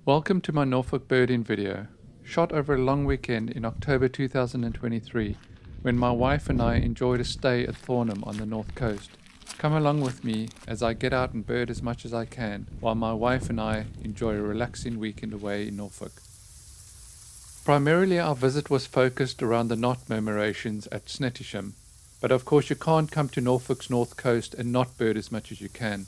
Welcome to my Norfolk Birding video, shot over a long weekend in October 2023, when my wife and I enjoyed a stay at Thornham on the north coast. Come along with me as I get out and bird as much as I can, while my wife and I enjoy a relaxing weekend away in Norfolk. Primarily our visit was focused around the knot murmurations at Snettisham, but of course you can't come to Norfolk's north coast and not bird as much as you can.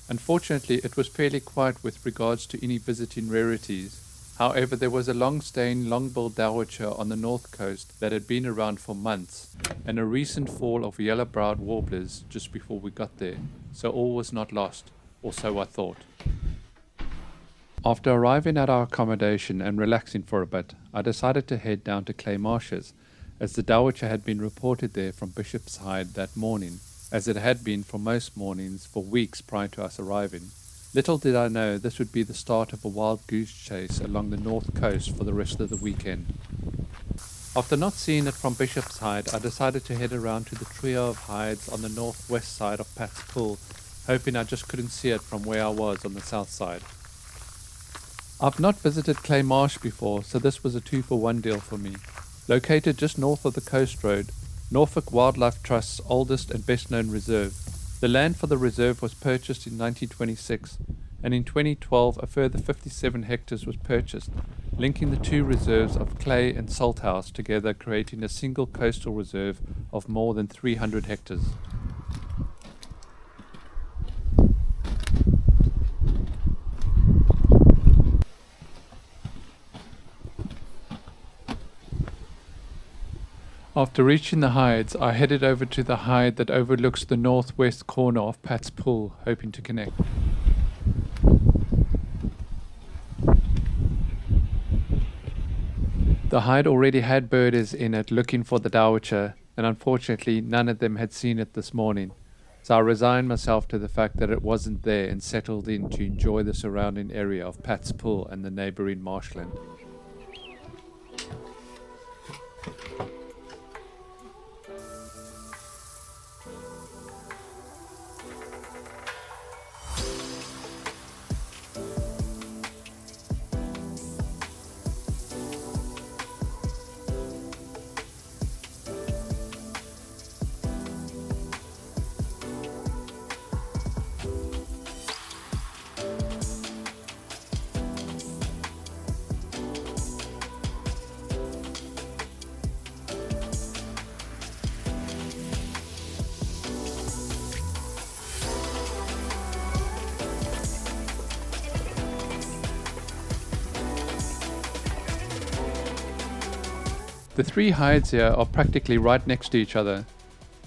Unfortunately, it was fairly quiet with regards to any visiting rarities. However, there was a long-staying long-billed dowitcher on the north coast that had been around for months, and a recent fall of yellow-browed warblers just before we got there, so all was not lost, or so I thought. After arriving at our accommodation and relaxing for a bit, I decided to head down to Cley Marshes, as the dowitcher had been reported there from Bishopshyde that morning, as it had been for most mornings for weeks prior to us arriving. Little did I know this would be the start of a wild goose chase along the north coast for the rest of the weekend. After not seeing it from Bishopshyde, I decided to head around to the trio of hides on the northwest side of Pat's Pool, hoping I just couldn't see it from where I was on the south side. I've not visited Cley Marsh before, so this was a 2-for-1 deal for me. Located just north of the coast road, Norfolk Wildlife Trust's oldest and best-known reserve. The land for the reserve was purchased in 1926, and in 2012 a further 57 hectares was purchased, linking the two reserves of Cley and Salthouse together, creating a single coastal reserve of more than 300 hectares. After reaching the hides, I headed over to the hide that overlooks the northwest corner of Pat's Pool, hoping to connect. The hide already had birders in it looking for the dowitcher, and unfortunately none of them had seen it this morning, so I resigned myself to the fact that it wasn't there and settled in to enjoy the surrounding area of Pat's Pool and the neighbouring marshland. The three hides here are practically right next to each other.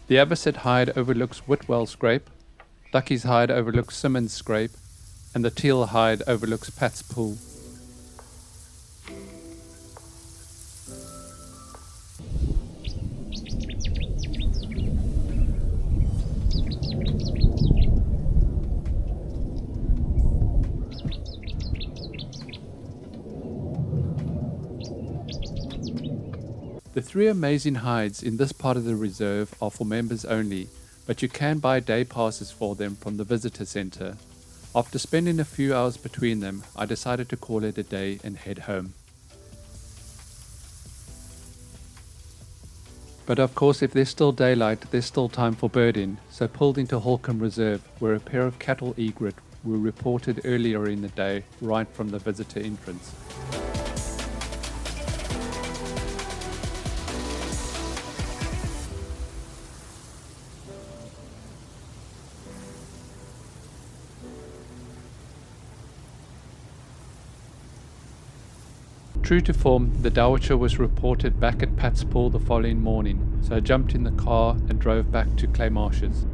The Avocet hide overlooks Whitwell Scrape, Ducky's hide overlooks Simmons Scrape, and the Teal hide overlooks Pat's Pool. The three amazing hides in this part of the reserve are for members only, but you can buy day passes for them from the visitor centre. After spending a few hours between them, I decided to call it a day and head home. But of course, if there's still daylight, there's still time for birding, so pulled into Holcombe Reserve, where a pair of cattle egret were reported earlier in the day, right from the visitor entrance. True to form, the Dowitcher was reported back at Pat's Pool the following morning, so I jumped in the car and drove back to Cley Marshes.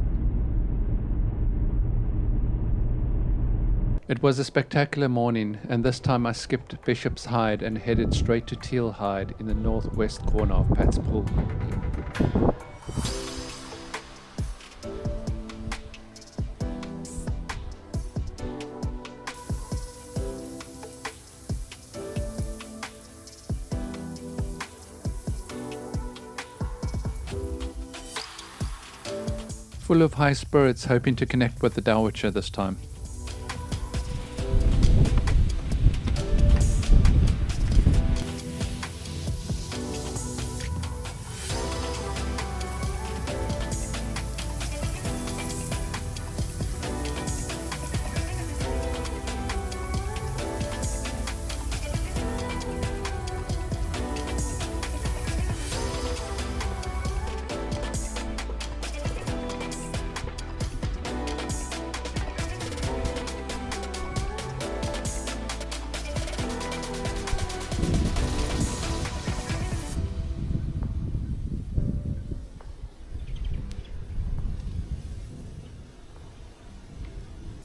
It was a spectacular morning, and this time I skipped Bishop's Hyde and headed straight to Teal Hyde in the northwest corner of Pat's Pool. Full of high spirits, hoping to connect with the Dowitcher this time.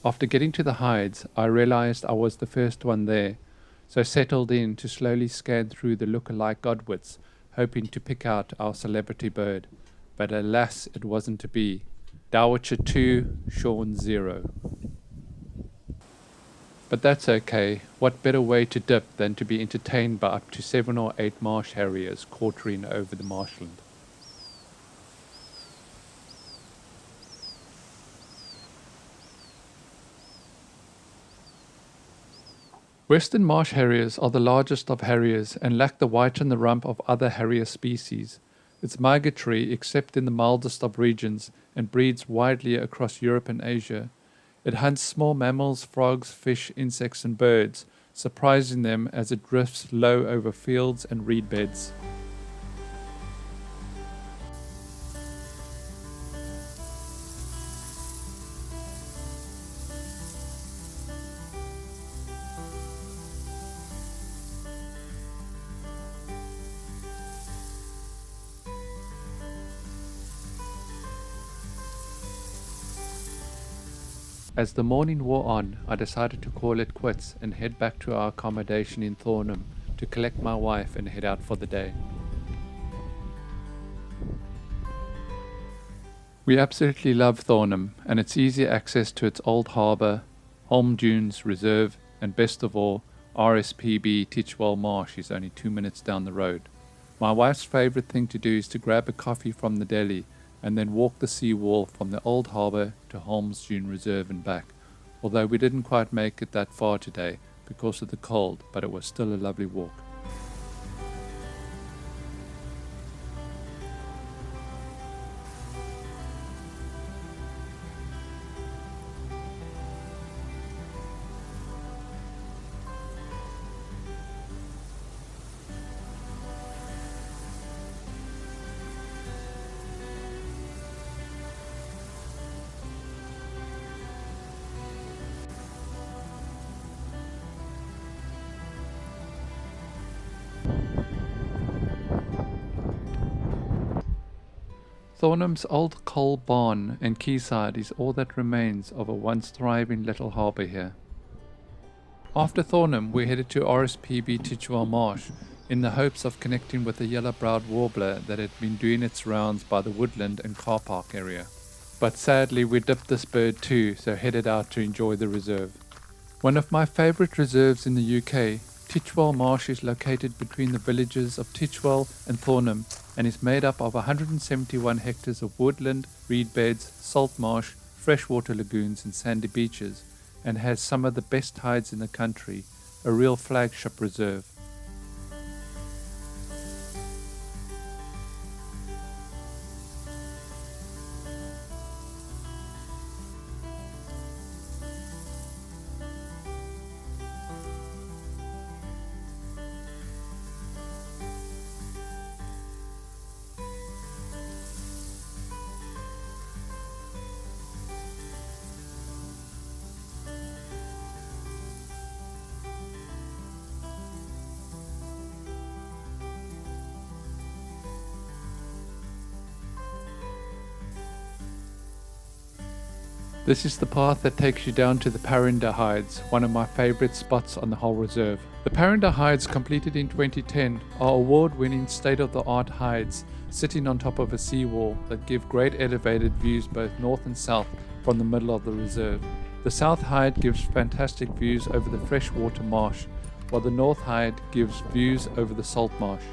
After getting to the hides, I realized I was the first one there, so settled in to slowly scan through the look-alike godwits, hoping to pick out our celebrity bird. But alas, it wasn't to be. Dowitcher 2, Sean 0. But that's okay. What better way to dip than to be entertained by up to 7 or 8 marsh harriers quartering over the marshland. Western marsh harriers are the largest of harriers and lack the white on the rump of other harrier species. It's migratory except in the mildest of regions and breeds widely across Europe and Asia. It hunts small mammals, frogs, fish, insects and birds, surprising them as it drifts low over fields and reed beds. As the morning wore on, I decided to call it quits and head back to our accommodation in Thornham to collect my wife and head out for the day. We absolutely love Thornham and its easy access to its old harbour, Holme Dunes Reserve, and best of all, RSPB Titchwell Marsh is only 2 minutes down the road. My wife's favourite thing to do is to grab a coffee from the deli and then walk the sea wall from the old harbour to Holmes Dune Reserve and back, although we didn't quite make it that far today because of the cold, but it was still a lovely walk. Thornham's old coal barn and quayside is all that remains of a once thriving little harbour here. After Thornham, we headed to RSPB Titchwell Marsh in the hopes of connecting with the yellow-browed warbler that had been doing its rounds by the woodland and car park area. But sadly, we dipped this bird too, so headed out to enjoy the reserve. One of my favourite reserves in the UK, Titchwell Marsh is located between the villages of Titchwell and Thornham and is made up of 171 hectares of woodland, reed beds, salt marsh, freshwater lagoons and sandy beaches, and has some of the best hides in the country, a real flagship reserve. This is the path that takes you down to the Parinda Hides, one of my favourite spots on the whole reserve. The Parinda Hides, completed in 2010, are award-winning state-of-the-art hides sitting on top of a seawall that give great elevated views both north and south from the middle of the reserve. The South Hide gives fantastic views over the freshwater marsh, while the North Hide gives views over the salt marsh.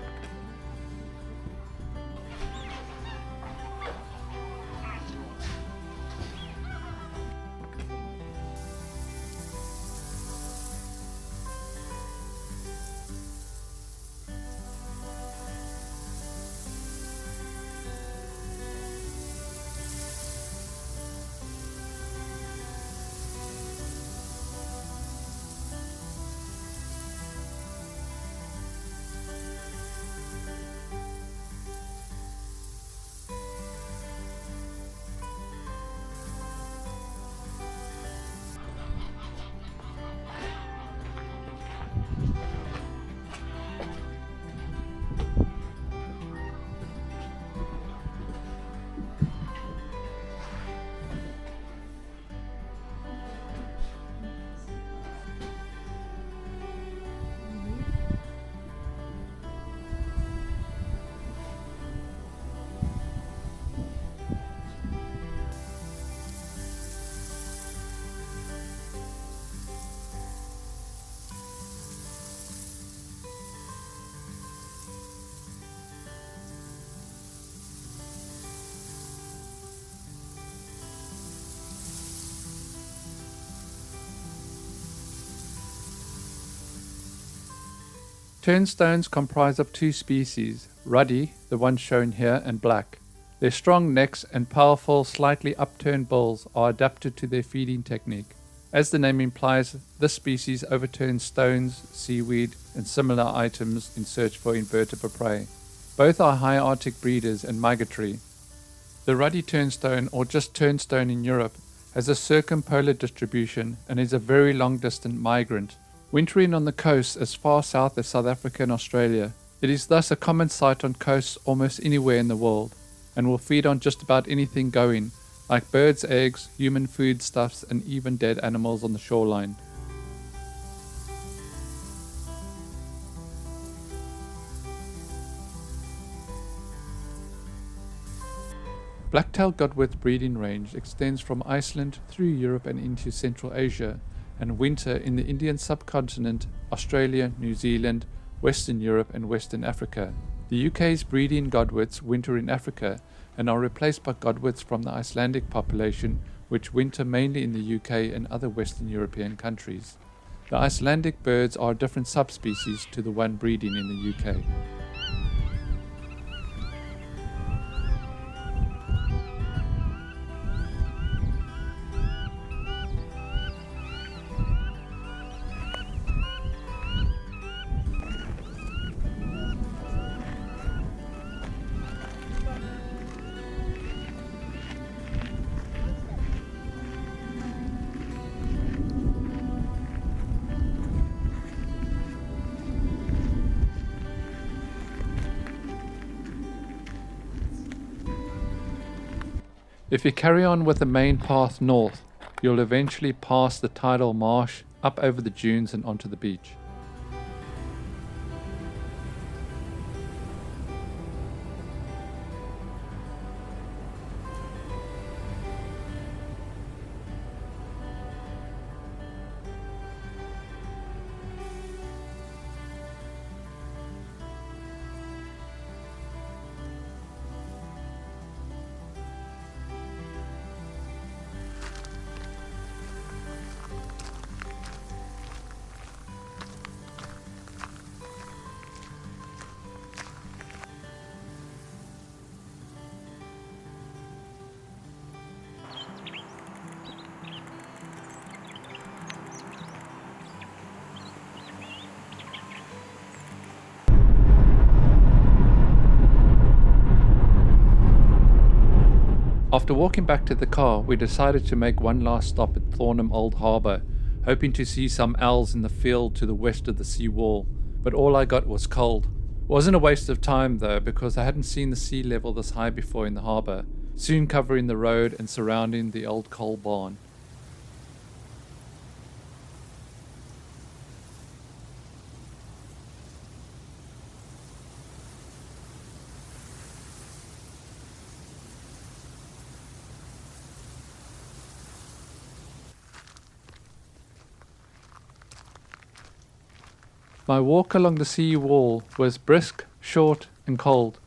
Turnstones comprise of two species, ruddy, the one shown here, and black. Their strong necks and powerful, slightly upturned bills are adapted to their feeding technique. As the name implies, this species overturns stones, seaweed, and similar items in search for invertebrate prey. Both are high Arctic breeders and migratory. The ruddy turnstone, or just turnstone in Europe, has a circumpolar distribution and is a very long-distance migrant, wintering on the coast as far south as South Africa and Australia. It is thus a common sight on coasts almost anywhere in the world, and will feed on just about anything going, like birds' eggs, human foodstuffs, and even dead animals on the shoreline. Black-tailed godwit's breeding range extends from Iceland through Europe and into Central Asia, and winter in the Indian subcontinent, Australia, New Zealand, Western Europe and Western Africa. The UK's breeding godwits winter in Africa and are replaced by godwits from the Icelandic population, which winter mainly in the UK and other Western European countries. The Icelandic birds are a different subspecies to the one breeding in the UK. If you carry on with the main path north, you'll eventually pass the tidal marsh, up over the dunes and onto the beach. After walking back to the car, we decided to make one last stop at Thornham Old Harbour, hoping to see some owls in the field to the west of the sea wall, but all I got was cold. It wasn't a waste of time though, because I hadn't seen the sea level this high before in the harbour, soon covering the road and surrounding the old coal barn. My walk along the sea wall was brisk, short, and cold.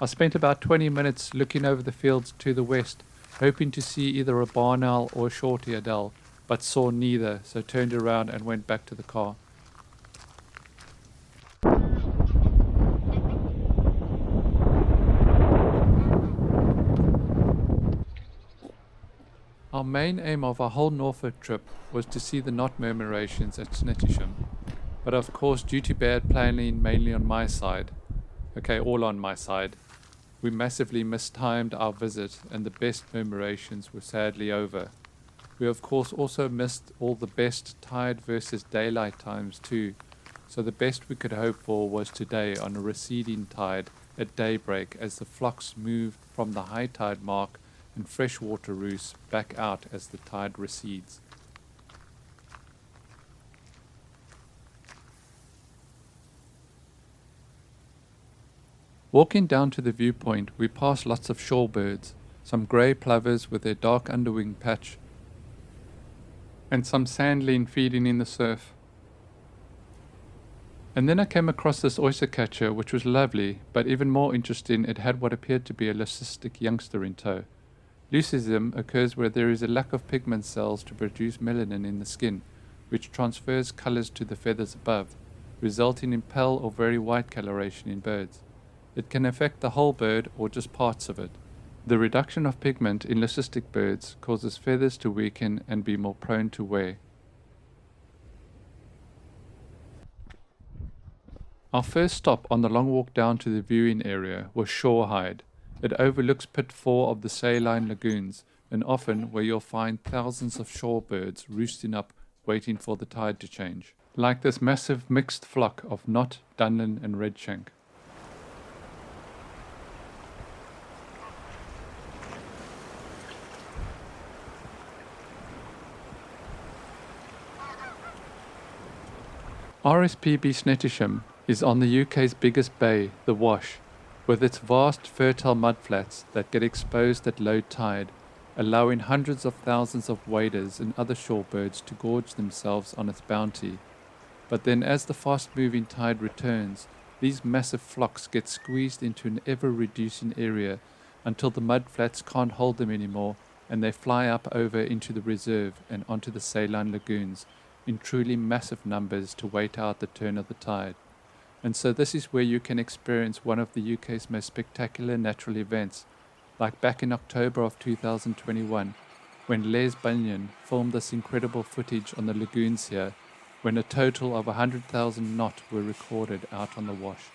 I spent about 20 minutes looking over the fields to the west, hoping to see either a barn owl or a short-eared adele, but saw neither, so turned around and went back to the car. Our main aim of our whole Norfolk trip was to see the knot murmurations at Snettisham. But of course, due to bad planning mainly on my side, all on my side, we massively mistimed our visit and the best murmurations were sadly over. We of course also missed all the best tide versus daylight times too, so the best we could hope for was today on a receding tide at daybreak as the flocks moved from the high tide mark and freshwater roosts back out as the tide recedes. Walking down to the viewpoint, we passed lots of shorebirds, some grey plovers with their dark underwing patch, and some sandline feeding in the surf. And then I came across this oyster catcher, which was lovely, but even more interesting, it had what appeared to be a leucistic youngster in tow. Leucism occurs where there is a lack of pigment cells to produce melanin in the skin, which transfers colours to the feathers above, resulting in pale or very white coloration in birds. It can affect the whole bird or just parts of it. The reduction of pigment in leucistic birds causes feathers to weaken and be more prone to wear. Our first stop on the long walk down to the viewing area was Shorehide. It overlooks Pit 4 of the saline lagoons, and often where you'll find thousands of shorebirds roosting up waiting for the tide to change, like this massive mixed flock of knot, dunlin and redshank. RSPB Snettisham is on the UK's biggest bay, the Wash, with its vast fertile mudflats that get exposed at low tide, allowing hundreds of thousands of waders and other shorebirds to gorge themselves on its bounty. But then as the fast-moving tide returns, these massive flocks get squeezed into an ever-reducing area until the mudflats can't hold them anymore and they fly up over into the reserve and onto the saline lagoons in truly massive numbers to wait out the turn of the tide. And so this is where you can experience one of the UK's most spectacular natural events, like back in October of 2021, when Les Bunyan filmed this incredible footage on the lagoons here, when a total of 100,000 knot were recorded out on the Wash.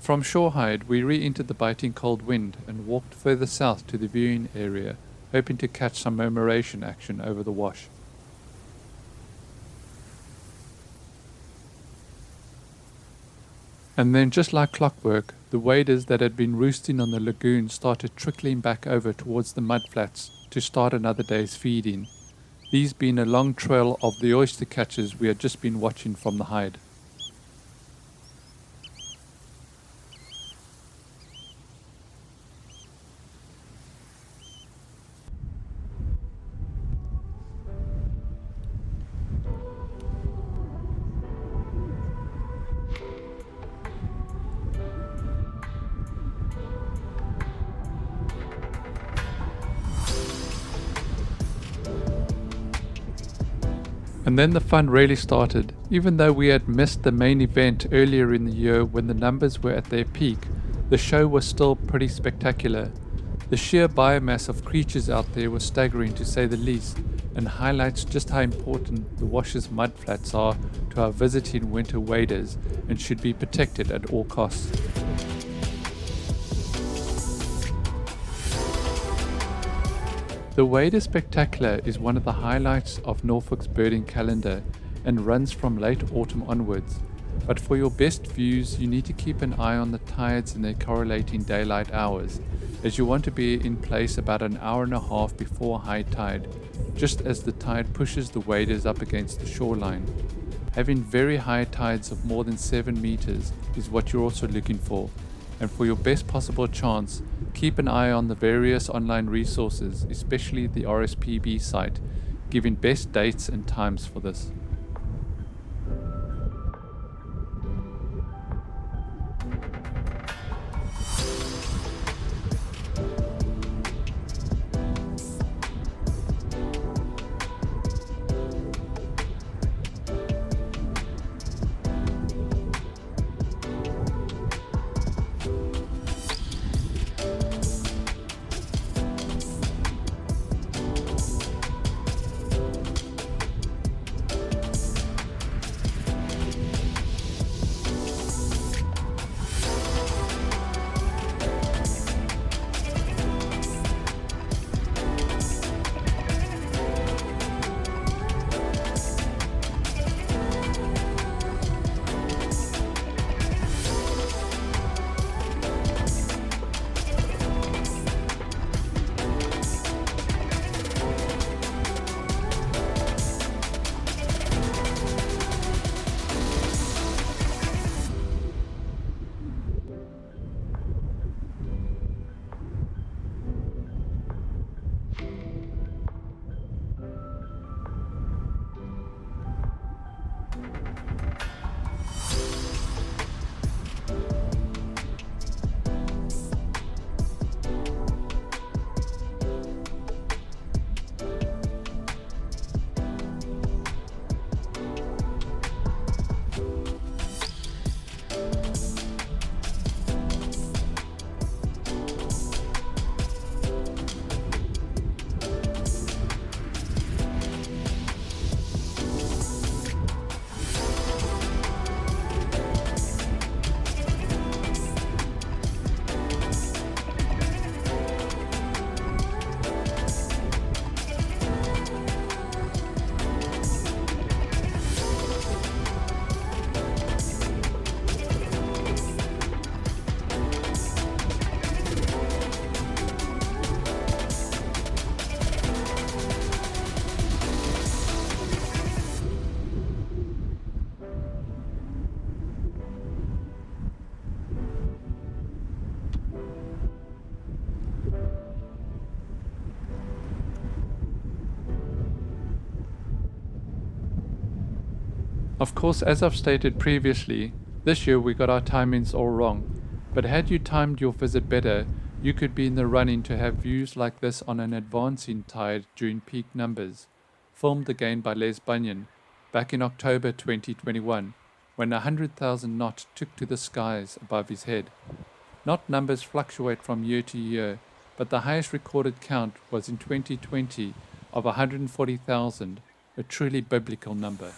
From Shorehide, we re-entered the biting cold wind and walked further south to the viewing area, hoping to catch some murmuration action over the Wash. And then, just like clockwork, the waders that had been roosting on the lagoon started trickling back over towards the mudflats to start another day's feeding, these being a long trail of the oyster catchers we had just been watching from the hide. And then the fun really started. Even though we had missed the main event earlier in the year when the numbers were at their peak, the show was still pretty spectacular. The sheer biomass of creatures out there was staggering to say the least, and highlights just how important the Washes mudflats are to our visiting winter waders and should be protected at all costs. The Wader Spectacular is one of the highlights of Norfolk's birding calendar and runs from late autumn onwards. But for your best views, you need to keep an eye on the tides and their correlating daylight hours, as you want to be in place about an hour and a half before high tide, just as the tide pushes the waders up against the shoreline. Having very high tides of more than 7 meters is what you're also looking for. And for your best possible chance, keep an eye on the various online resources, especially the RSPB site, giving best dates and times for this. Of course, as I've stated previously, this year we got our timings all wrong, but had you timed your visit better, you could be in the running to have views like this on an advancing tide during peak numbers, filmed again by Les Bunyan back in October 2021, when 100,000 knot took to the skies above his head. Knot numbers fluctuate from year to year, but the highest recorded count was in 2020 of 140,000, a truly biblical number.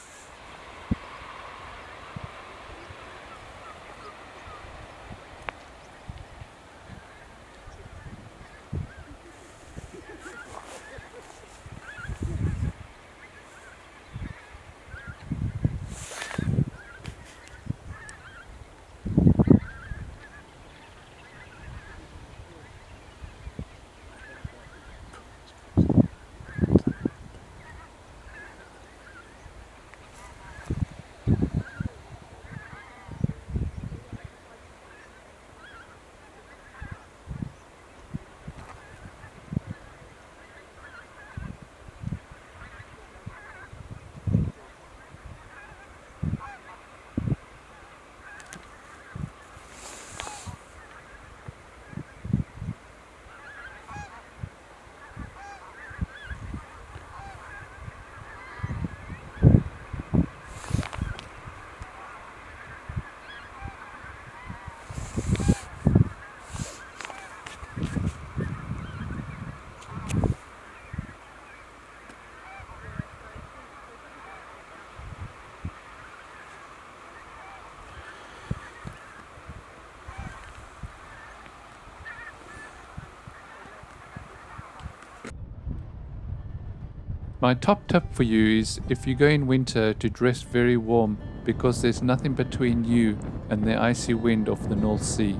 My top tip for you is if you go in winter to dress very warm because there's nothing between you and the icy wind off the North Sea.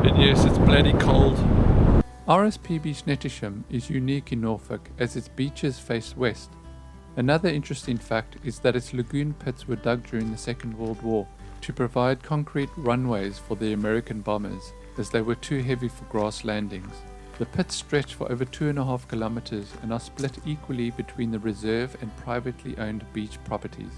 And yes, it's bloody cold. RSPB Snettisham is unique in Norfolk as its beaches face west. Another interesting fact is that its lagoon pits were dug during the Second World War to provide concrete runways for the American bombers as they were too heavy for grass landings. The pits stretch for over 2.5 kilometers and are split equally between the reserve and privately owned beach properties.